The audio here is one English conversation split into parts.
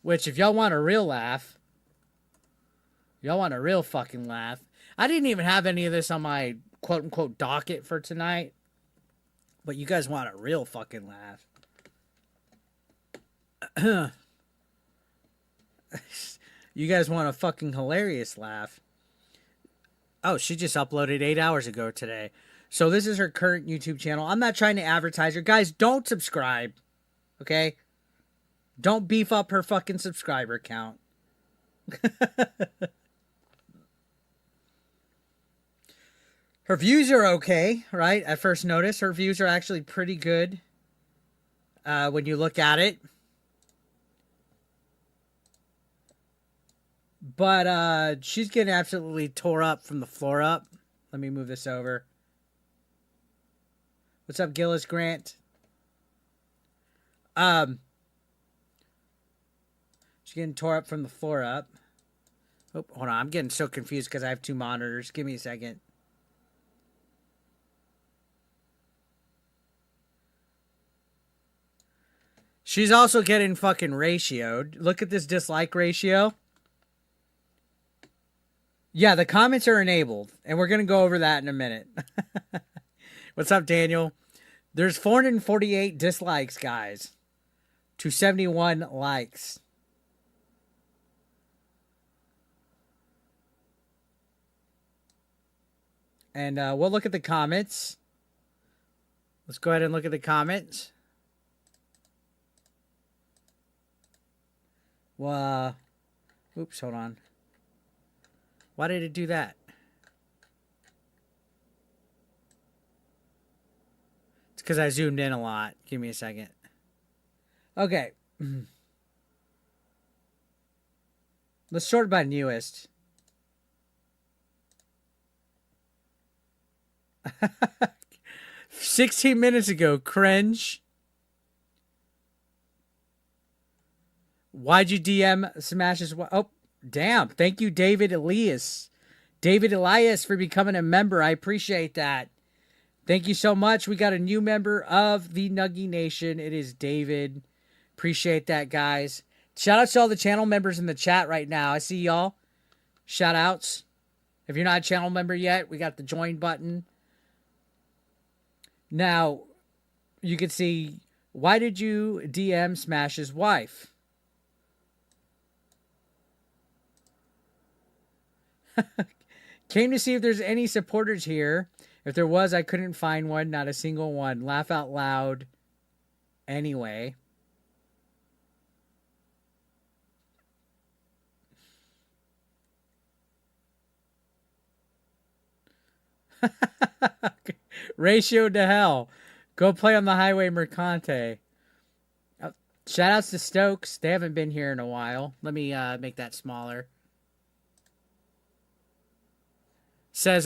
Which, if y'all want a real laugh, y'all want a real fucking laugh. I didn't even have any of this on my quote-unquote docket for tonight. But you guys want a real fucking laugh. You guys want a fucking hilarious laugh. Oh, she just uploaded 8 hours ago today. So this is her current YouTube channel. I'm not trying to advertise her. Guys, don't subscribe. Okay? Don't beef up her fucking subscriber count. Her views are okay, right? At first notice, her views are actually pretty good when you look at it. But she's getting absolutely tore up from the floor up. Let me move this over. What's up, Gillis Grant? She's getting tore up from the floor up. Oh, hold on. I'm getting so confused because I have 2 monitors. Give me a second. She's also getting fucking ratioed. Look at this dislike ratio. Yeah, the comments are enabled, and we're going to go over that in a minute. What's up, Daniel? There's 448 dislikes, guys, to 71 likes. And we'll look at the comments. Let's go ahead and look at the comments. Well, oops, hold on. Why did it do that? It's because I zoomed in a lot. Give me a second. Okay. Let's sort by newest. "16 minutes ago, Cringe. Why'd you DM Smash's... Oh, damn. Thank you, David Elias. David Elias, for becoming a member. I appreciate that. Thank you so much. We got a new member of the Nuggy Nation. It is David. Appreciate that, guys. Shout out to all the channel members in the chat right now. I see y'all. Shout outs. If you're not a channel member yet, we got the join button. Now, you can see, why did you DM Smash's wife? Came to see if there's any supporters here. If there was, I couldn't find one. Not a single one. Laugh out loud. Anyway. Ratio to hell. Go play on the highway, Mercante. Shout outs to Stokes. They haven't been here in a while. Let me make that smaller. Says,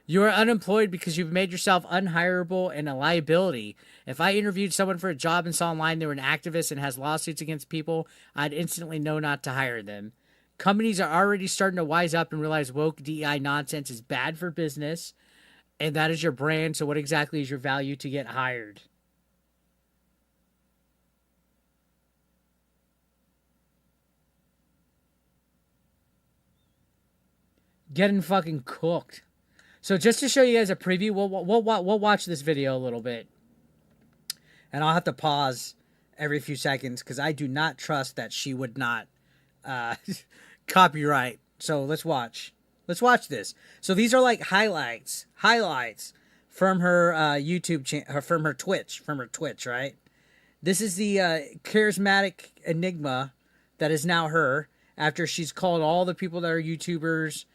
you are unemployed because you've made yourself unhireable and a liability. If I interviewed someone for a job and saw online they were an activist and has lawsuits against people, I'd instantly know not to hire them. Companies are already starting to wise up and realize woke DEI nonsense is bad for business, and that is your brand, so what exactly is your value to get hired? Getting fucking cooked. So just to show you guys a preview, we'll watch this video a little bit. And I'll have to pause every few seconds because I do not trust that she would not copyright. So let's watch. Let's watch this. So these are like highlights from her YouTube channel, from her Twitch, right? This is the charismatic enigma that is now her after she's called all the people that are YouTubers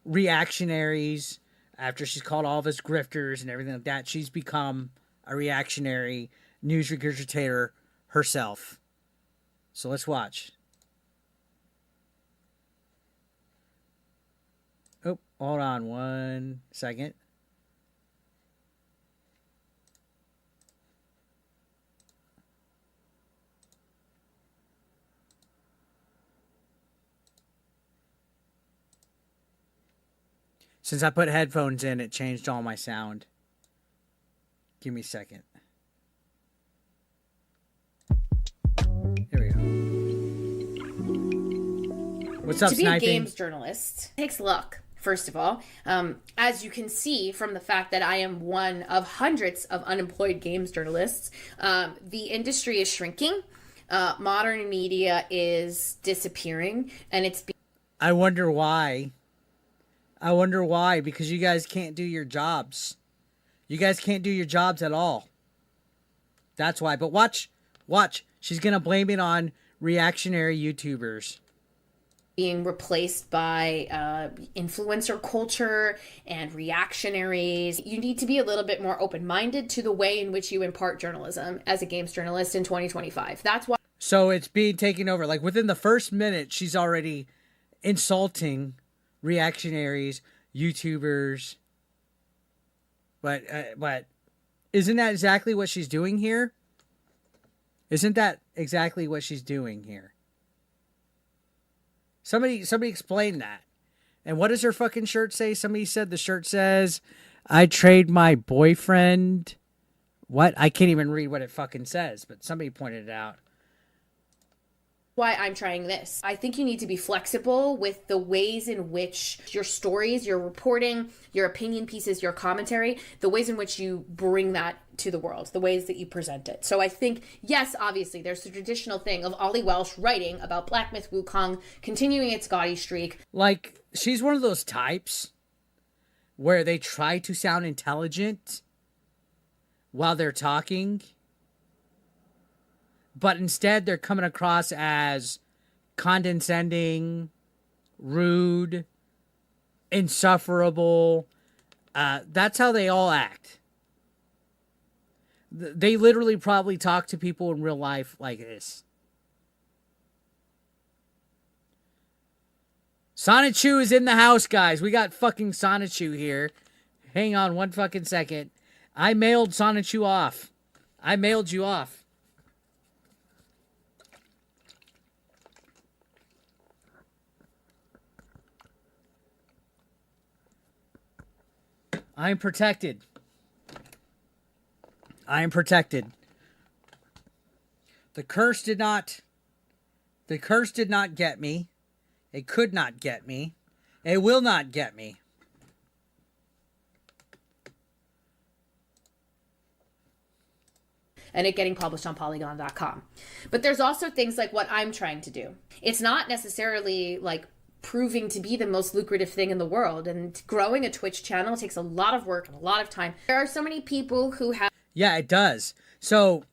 reactionaries, after she's called all of us grifters and everything like that. She's become a reactionary news regurgitator herself. So let's watch. Oh, hold on 1 second. Since I put headphones in, it changed all my sound. Give me a second. Here we go. What's up, To be Sniping? a games journalist takes luck, first of all. As you can see from the fact that I am one of hundreds of unemployed games journalists, the industry is shrinking. Modern media is disappearing, and it's I wonder why. I wonder why, because you guys can't do your jobs. You guys can't do your jobs at all. That's why. But watch. She's going to blame it on reactionary YouTubers. being replaced by influencer culture and reactionaries. You need to be a little bit more open-minded to the way in which you impart journalism as a games journalist in 2025. That's why. So it's being taken over. Like within the first minute, she's already insulting reactionaries, YouTubers. But isn't that exactly what she's doing here? Isn't that exactly what she's doing here? Somebody explain that. And what does her fucking shirt say? Somebody said the shirt says, "I trade my boyfriend." What? I can't even read what it fucking says, but somebody pointed it out. Why I'm trying this. I think you need to be flexible with the ways in which your stories, your reporting, your opinion pieces, your commentary, the ways in which you bring that to the world, the ways that you present it. So I think, yes, obviously, there's the traditional thing of Ollie Welsh writing about Black Myth Wukong, continuing its gaudy streak. Like, she's one of those types where they try to sound intelligent while they're talking, but instead they're coming across as condescending, rude, insufferable. That's how they all act. They literally probably talk to people in real life like this. Sonichu is in the house, guys. We got fucking Sonichu here. Hang on one fucking second. I mailed Sonichu off. I mailed you off. I'm protected. I am protected. The curse did not get me. It could not get me. It will not get me. And it getting published on Polygon.com. But there's also things like what I'm trying to do. It's not necessarily like proving to be the most lucrative thing in the world. And growing a Twitch channel takes a lot of work and a lot of time. There are so many people who have... Yeah, it does. So,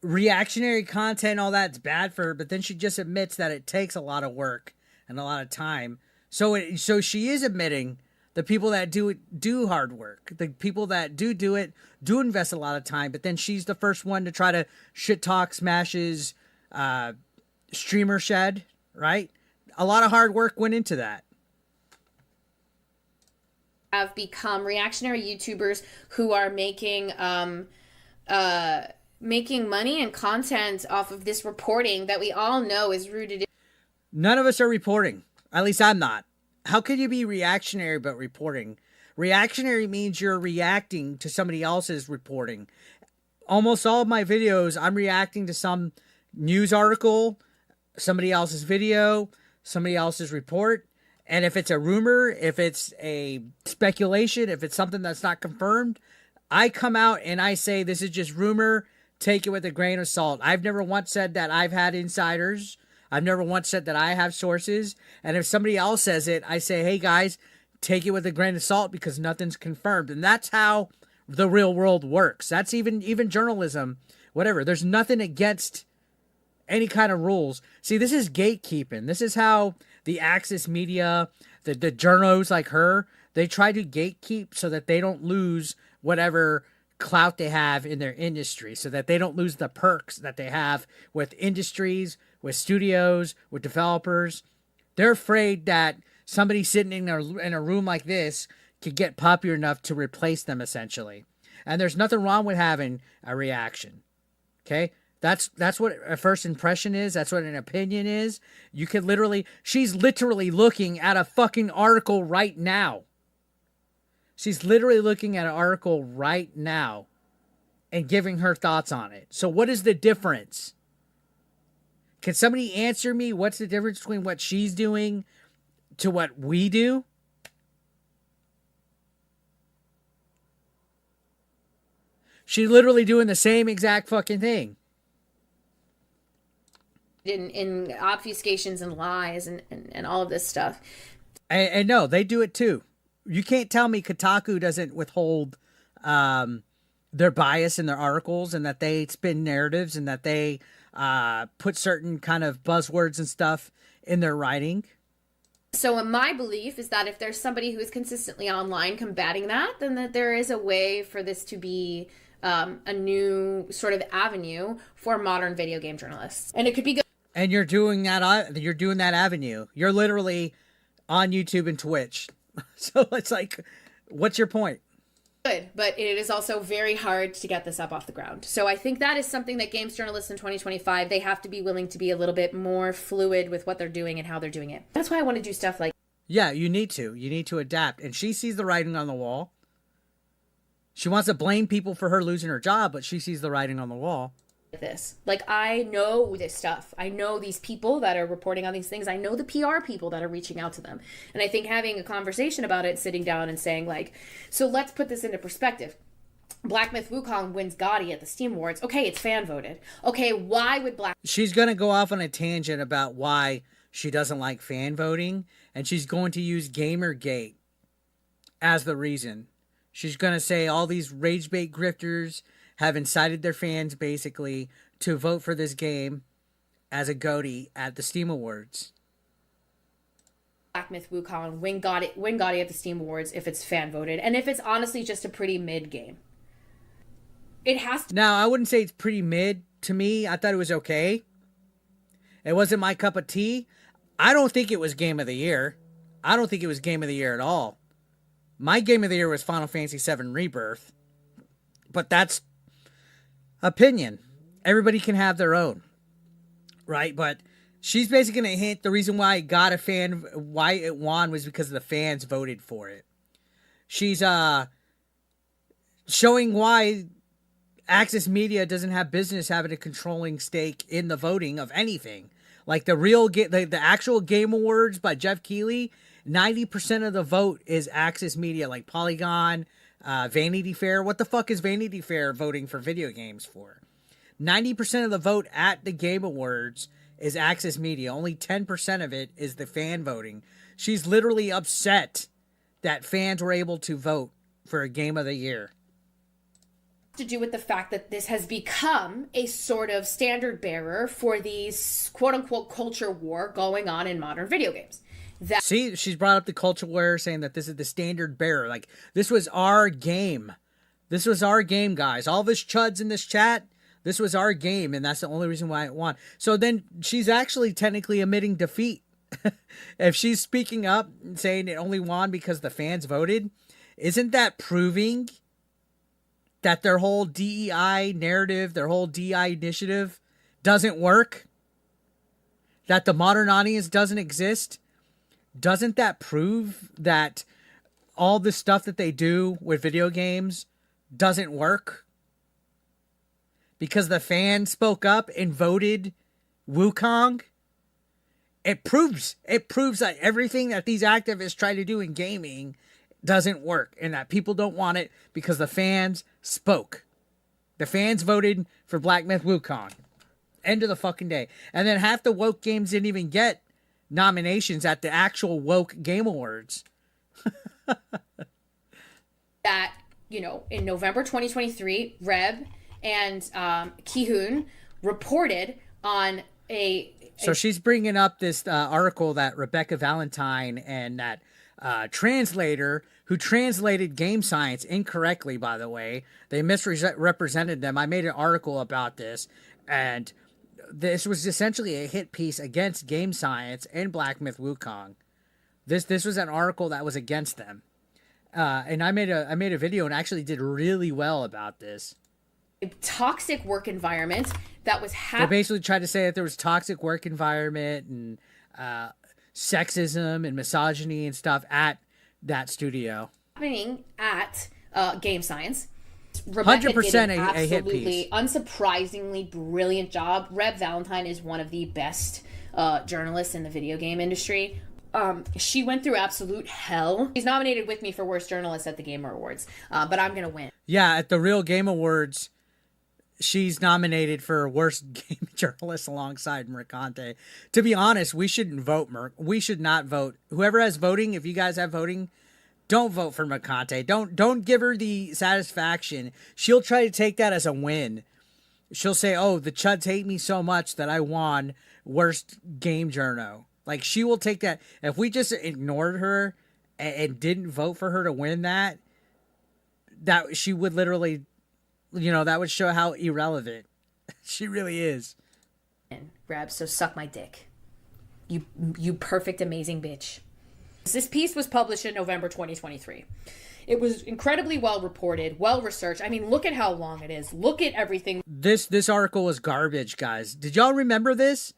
reactionary content, all that's bad for her, but then she just admits that it takes a lot of work and a lot of time. So she is admitting the people that do hard work. The people that do it do invest a lot of time, but then she's the first one to try to shit talk Smash's streamer shed, right? A lot of hard work went into that. Have become reactionary YouTubers who are making money and content off of this reporting that we all know is rooted in... None of us are reporting. At least I'm not. How could you be reactionary but reporting? Reactionary means you're reacting to somebody else's reporting. Almost all of my videos, I'm reacting to some news article, somebody else's video, somebody else's report. And if it's a rumor, if it's a speculation, if it's something that's not confirmed, I come out and I say, this is just rumor. Take it with a grain of salt. I've never once said that I've had insiders. I've never once said that I have sources. And if somebody else says it, I say, hey guys, take it with a grain of salt because nothing's confirmed. And that's how the real world works. That's even journalism, whatever. There's nothing against any kind of rules. See, this is gatekeeping. This is how the Axis media, the journos like her, they try to gatekeep so that they don't lose whatever clout they have in their industry, so that they don't lose the perks that they have with industries, with studios, with developers. They're afraid that somebody sitting in a room like this could get popular enough to replace them, essentially. And there's nothing wrong with having a reaction. Okay? That's what a first impression is. That's what an opinion is. You could she's literally looking at a fucking article right now. She's literally looking at an article right now and giving her thoughts on it. So what is the difference? Can somebody answer me what's the difference between what she's doing to what we do? She's literally doing the same exact fucking thing. In obfuscations and lies and all of this stuff. And no, they do it too. You can't tell me Kotaku doesn't withhold their bias in their articles, and that they spin narratives, and that they put certain kind of buzzwords and stuff in their writing. So in my belief is that if there's somebody who is consistently online combating that, then that there is a way for this to be a new sort of avenue for modern video game journalists. And it could be good. And you're doing that. You're doing that avenue. You're literally on YouTube and Twitch. So it's like, what's your point? Good, but it is also very hard to get this up off the ground. So I think that is something that games journalists in 2025, they have to be willing to be a little bit more fluid with what they're doing and how they're doing it. That's why I want to do stuff like... Yeah, you need to. You need to adapt. And she sees the writing on the wall. She wants to blame people for her losing her job, but she sees the writing on the wall. This. Like, I know this stuff. I know these people that are reporting on these things. I know the PR people that are reaching out to them. And I think having a conversation about it, sitting down and saying, like, so let's put this into perspective. Black Myth Wukong wins Gotti at the Steam Awards. Okay, it's fan voted. Okay, why would Black... She's going to go off on a tangent about why she doesn't like fan voting, and she's going to use Gamergate as the reason. She's going to say all these rage bait grifters have incited their fans, basically, to vote for this game as a GOTY at the Steam Awards. Black Myth Wukong win Gotti at the Steam Awards if it's fan voted, and if it's honestly just a pretty mid game. It has to... Now, I wouldn't say it's pretty mid to me. I thought it was okay. It wasn't my cup of tea. I don't think it was Game of the Year. I don't think it was Game of the Year at all. My Game of the Year was Final Fantasy VII Rebirth. But that's opinion. Everybody can have their own, right? But she's basically going to hint the reason why why it won was because the fans voted for it. She's showing why Access Media doesn't have business having a controlling stake in the voting of anything. Like the actual Game Awards by Jeff Keighley, 90% of the vote is Access Media, like Polygon, Vanity Fair. What the fuck is Vanity Fair voting for video games for? 90% of the vote at the Game Awards is Access Media. Only 10% of it is the fan voting. She's literally upset that fans were able to vote for a Game of the Year. To do with the fact that this has become a sort of standard bearer for these quote-unquote culture war going on in modern video games. See, she's brought up the culture war, saying that this is the standard bearer. Like, this was our game. This was our game, guys. All this chuds in this chat, this was our game, and that's the only reason why it won. So then she's actually technically admitting defeat. If she's speaking up and saying it only won because the fans voted, isn't that proving that their whole DEI narrative, their whole DEI initiative doesn't work? That the modern audience doesn't exist? Doesn't that prove that all the stuff that they do with video games doesn't work? Because the fans spoke up and voted Wukong? It proves that everything that these activists try to do in gaming doesn't work, and that people don't want it because the fans spoke. The fans voted for Black Myth Wukong. End of the fucking day. And then half the woke games didn't even get nominations at the actual woke game awards. That, in November 2023, Reb and Kihoon reported on So she's bringing up this article that Rebecca Valentine and that translator who translated Game Science incorrectly, by the way. They misrepresented them. I made an article about this, and this was essentially a hit piece against Game Science and Black Myth Wukong. This was an article that was against them. And I made a video and actually did really well about this. A toxic work environment that was They basically tried to say that there was toxic work environment and sexism and misogyny and stuff at that studio. happening at Game Science. Rebecca 100% did an a hit absolutely, piece. unsurprisingly brilliant job. Reb Valentine is one of the best journalists in the video game industry. She went through absolute hell. She's nominated with me for Worst Journalist at the Gamer Awards, but I'm going to win. Yeah, at the Real Game Awards, she's nominated for Worst Game Journalist alongside Mercante. To be honest, we shouldn't vote we should not vote. Whoever has voting, if you guys have voting, don't vote for Mercante. Don't give her the satisfaction. She'll try to take that as a win. She'll say, "Oh, the chuds hate me so much that I won Worst Game Journo." Like, she will take that. If we just ignored her and didn't vote for her to win that she would literally, that would show how irrelevant she really is. Reb, so suck my dick. You perfect, amazing bitch. This piece was published in November 2023. It was incredibly well reported, well researched. I mean, look at how long it is. Look at everything. This article was garbage, guys. Did y'all remember this?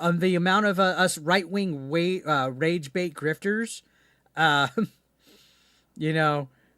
The amount of us right-wing rage bait grifters,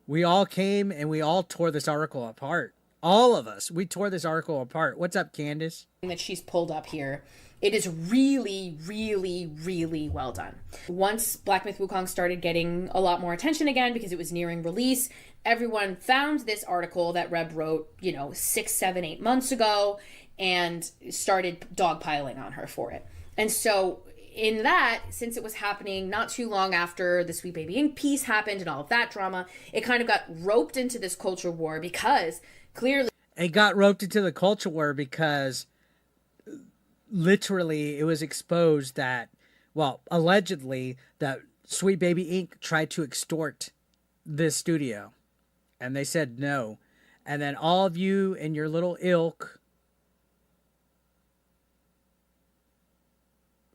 we all came and we all tore this article apart. All of us, we tore this article apart. What's up, Candace? That she's pulled up here. It is really, really, really well done. Once Black Myth Wukong started getting a lot more attention again because it was nearing release, everyone found this article that Reb wrote, 6, 7, 8 months ago and started dogpiling on her for it. And so in that, since it was happening not too long after the Sweet Baby Inc. piece happened and all of that drama, it kind of got roped into this culture war because clearly... It got roped into the culture war because... literally, it was exposed that, allegedly, that Sweet Baby Inc. tried to extort this studio. And they said no. And then all of you and your little ilk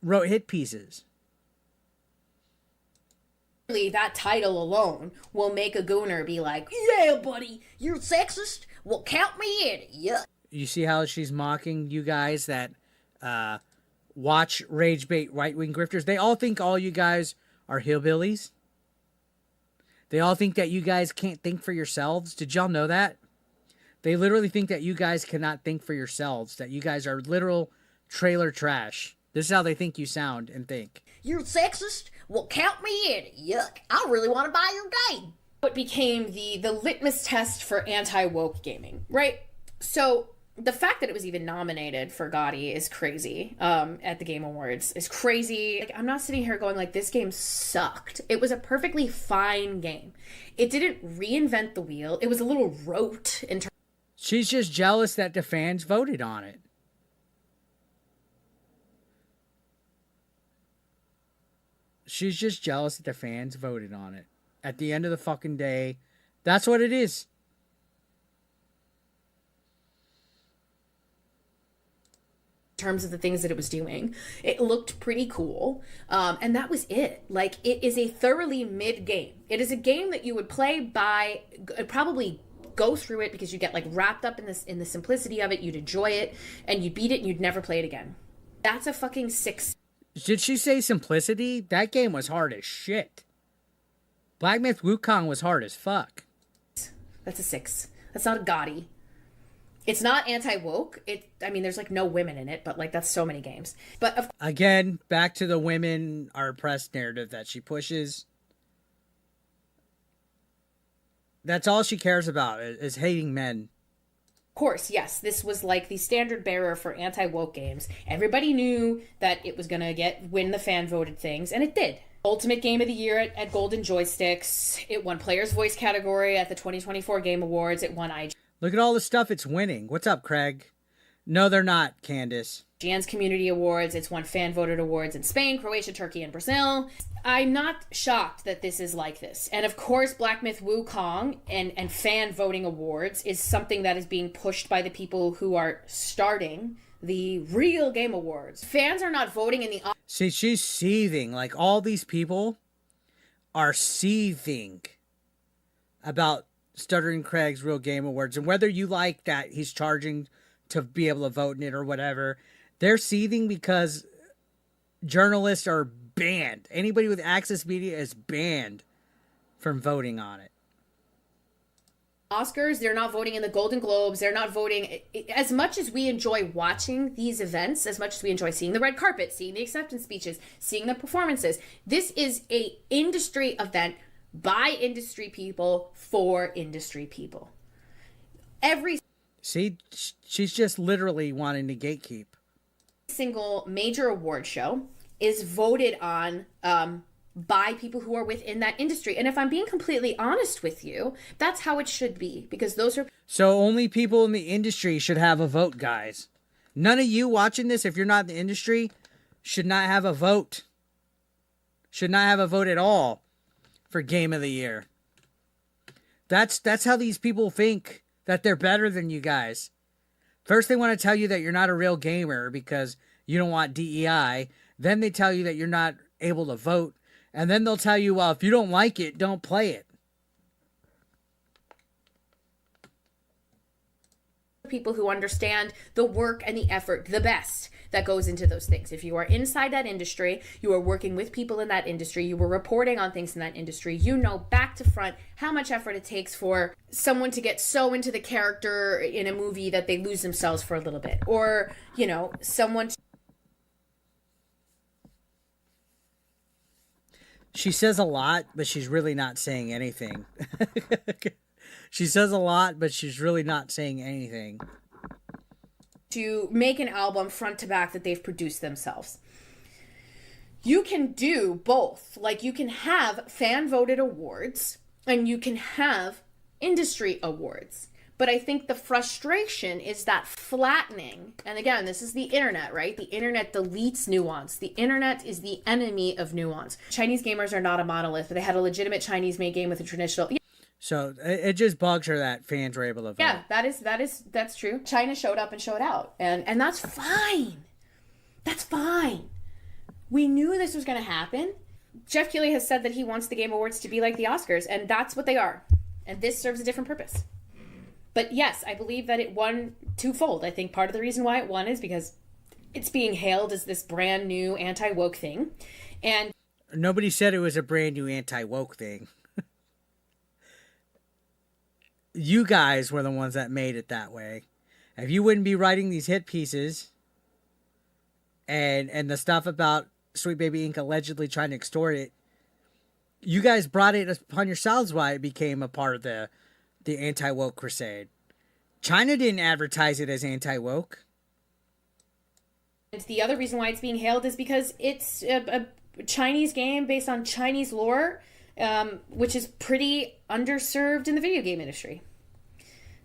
wrote hit pieces. That title alone will make a gooner be like, yeah, buddy, you're sexist? Well, count me in. Yeah. You see how she's mocking you guys that... watch rage bait right-wing grifters. They all think all you guys are hillbillies. They all think that you guys can't think for yourselves. Did y'all know that? They literally think that you guys cannot think for yourselves, that you guys are literal trailer trash. This is how they think you sound and think. You're sexist? Well, count me in. Yuck. I really want to buy your game. It became the litmus test for anti-woke gaming, right? So... the fact that it was even nominated for Gotti is crazy. At the Game Awards is crazy. Like, I'm not sitting here going like this game sucked. It was a perfectly fine game. It didn't reinvent the wheel. It was a little rote in terms. She's just jealous that the fans voted on it. She's just jealous that the fans voted on it. At the end of the fucking day, that's what it is. Terms of the things that it was doing, it looked pretty cool, and that was it. Like, it is a thoroughly mid game. It is a game that you would play by probably go through it because you get like wrapped up in the simplicity of it. You'd enjoy it and you'd beat it and you'd never play it again. That's a fucking 6. Did she say simplicity? That game was hard as shit. Black Myth Wukong was hard as fuck. That's a 6. That's not a Gotti. It's not anti-woke. There's like no women in it, but like that's so many games. But again, back to the women are oppressed narrative that she pushes. That's all she cares about is hating men. Of course, yes, this was like the standard bearer for anti-woke games. Everybody knew that it was gonna win the fan voted things, and it did. Ultimate Game of the Year at Golden Joysticks. It won Player's Voice category at the 2024 Game Awards. It won Look at all the stuff it's winning. What's up, Craig? No, they're not, Candace. IGN's Community Awards. It's won fan-voted awards in Spain, Croatia, Turkey, and Brazil. I'm not shocked that this is like this. And of course, Black Myth Wukong and fan voting awards is something that is being pushed by the people who are starting the real Game Awards. Fans are not voting in the... See, she's seething. Like, all these people are seething about Stuttering Craig's Real Game Awards, and whether you like that he's charging to be able to vote in it or whatever, they're seething because journalists are banned. Anybody with access media is banned from voting on it. Oscars, they're not voting in the Golden Globes, they're not voting. As much as we enjoy watching these events, as much as we enjoy seeing the red carpet, seeing the acceptance speeches, seeing the performances, this is a industry event by industry people for industry people. Every See, she's just literally wanting to gatekeep. single major award show is voted on by people who are within that industry. And if I'm being completely honest with you, that's how it should be, because those are... So only people in the industry should have a vote, guys. None of you watching this, if you're not in the industry, should not have a vote. Should not have a vote at all for Game of the Year. That's how these people think that they're better than you guys. First, they want to tell you that you're not a real gamer because you don't want DEI. Then they tell you that you're not able to vote. And then they'll tell you, well, if you don't like it, don't play it. People who understand the work and the effort, the best that goes into those things. If you are inside that industry, you are working with people in that industry, you were reporting on things in that industry, you know back to front how much effort it takes for someone to get so into the character in a movie that they lose themselves for a little bit. Or, you know, someone... She says a lot, but she's really not saying anything. She says a lot, but she's really not saying anything. To make an album front to back that they've produced themselves. You can do both. Like, you can have fan voted awards and you can have industry awards. But I think the frustration is that flattening. And again, this is the internet, right? The internet deletes nuance. The internet is the enemy of nuance. Chinese gamers are not a monolith, but they had a legitimate Chinese made game with a traditional... So it just bugs her that fans were able to vote. Yeah, that's true. China showed up and showed out. And that's fine. That's fine. We knew this was going to happen. Jeff Keighley has said that he wants the Game Awards to be like the Oscars, and that's what they are. And this serves a different purpose. But yes, I believe that it won twofold. I think part of the reason why it won is because it's being hailed as this brand new anti-woke thing. And nobody said it was a brand new anti-woke thing. You guys were the ones that made it that way. If you wouldn't be writing these hit pieces and the stuff about Sweet Baby Inc. allegedly trying to extort it, you guys brought it upon yourselves why it became a part of the anti-woke crusade. China didn't advertise it as anti-woke. The other reason why it's being hailed is because it's a Chinese game based on Chinese lore, which is pretty underserved in the video game industry.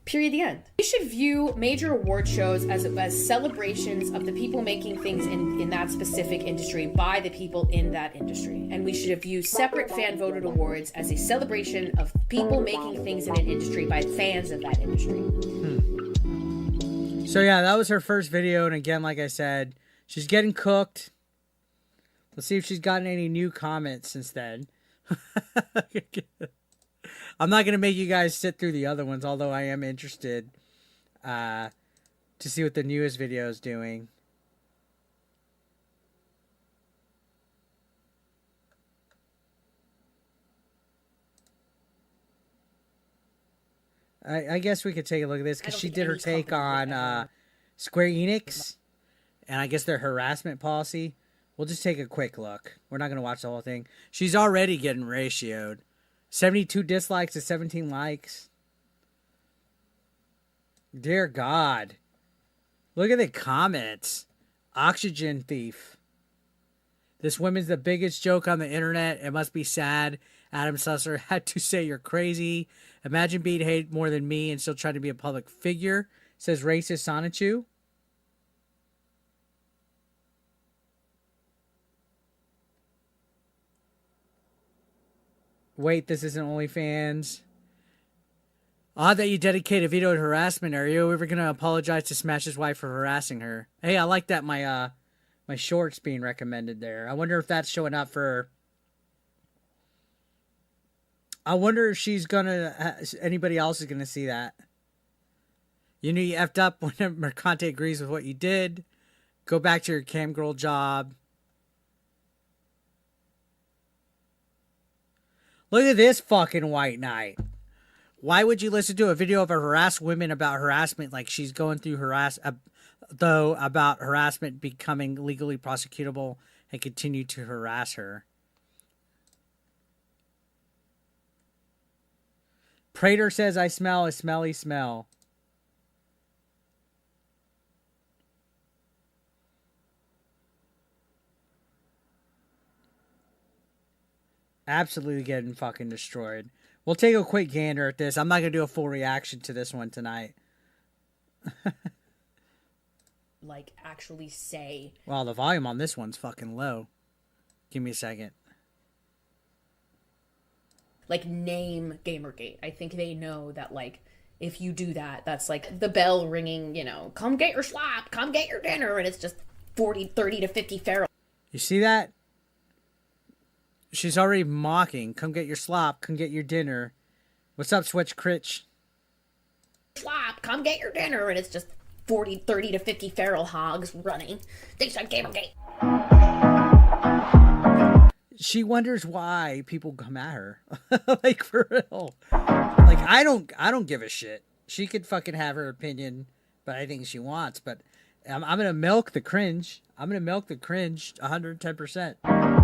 Period. The end. We should view major award shows as celebrations of the people making things in that specific industry by the people in that industry. And we should view separate fan-voted awards as a celebration of people making things in an industry by fans of that industry. So yeah, that was her first video. And again, like I said, she's getting cooked. Let's see if she's gotten any new comments since then. I'm not going to make you guys sit through the other ones, although I am interested to see what the newest video is doing. I guess we could take a look at this because she did her take on Square Enix and I guess their harassment policy. We'll just take a quick look. We're not going to watch the whole thing. She's already getting ratioed. 72 dislikes to 17 likes. Dear God. Look at the comments. Oxygen thief. This woman's the biggest joke on the internet. It must be sad. Adam Susser had to say you're crazy. Imagine being hated more than me and still trying to be a public figure. Says racist Sonichu. Wait, this isn't OnlyFans. Odd that you dedicate a video to harassment. Are you ever going to apologize to Smash's wife for harassing her? Hey, I like that my short's being recommended there. I wonder if that's showing up for... I wonder if she's going to... Anybody else is going to see that. You know you effed up when Mercante agrees with what you did. Go back to your cam girl job. Look at this fucking white knight. Why would you listen to a video of a harassed woman about harassment like she's going through about harassment becoming legally prosecutable and continue to harass her? Prater says, I smell a smelly smell. Absolutely getting fucking destroyed. We'll take a quick gander at this. I'm not going to do a full reaction to this one tonight. Like, actually say. Wow, the volume on this one's fucking low. Give me a second. Like, name Gamergate. I think they know that, like, if you do that, that's like the bell ringing, you know, come get your slop, come get your dinner, and it's just 40, 30 to 50 feral. You see that? She's already mocking. Come get your slop, come get your dinner. What's up, Switch Critch? Slop, come get your dinner, and it's just 40, 30 to 50 feral hogs running. They said Gamergate. She wonders why people come at her. Like, for real. Like, I don't give a shit. She could fucking have her opinion, but I think she wants. But I'm gonna milk the cringe. I'm gonna milk the cringe 110%.